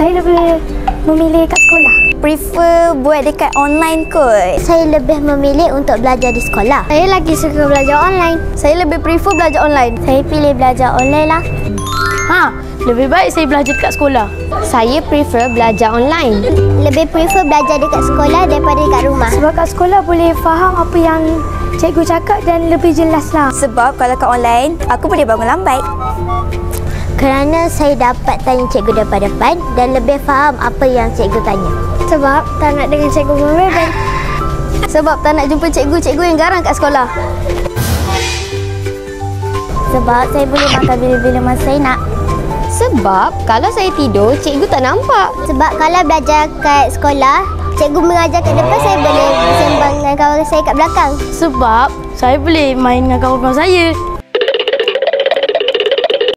Saya lebih memilih kat sekolah. Prefer buat dekat online kot. Saya lebih memilih untuk belajar di sekolah. Saya lagi suka belajar online. Saya lebih prefer belajar online. Saya pilih belajar online lah. Lebih baik saya belajar dekat sekolah. Saya prefer belajar online. Lebih prefer belajar dekat sekolah daripada dekat rumah. Sebab kat sekolah boleh faham apa yang cikgu cakap dan lebih jelas lah. Sebab kalau kat online, aku boleh bangun lambat. Kerana saya dapat tanya cikgu depan-depan dan lebih faham apa yang cikgu tanya. Sebab tak nak dengan cikgu membebel. Sebab tak nak jumpa cikgu-cikgu yang garang kat sekolah. Sebab saya boleh makan bila-bila masa saya nak. Sebab kalau saya tidur, cikgu tak nampak. Sebab kalau belajar kat sekolah, cikgu mengajar kat depan, saya boleh bersembang dengan kawan saya kat belakang. Sebab saya boleh main dengan kawan-kawan saya.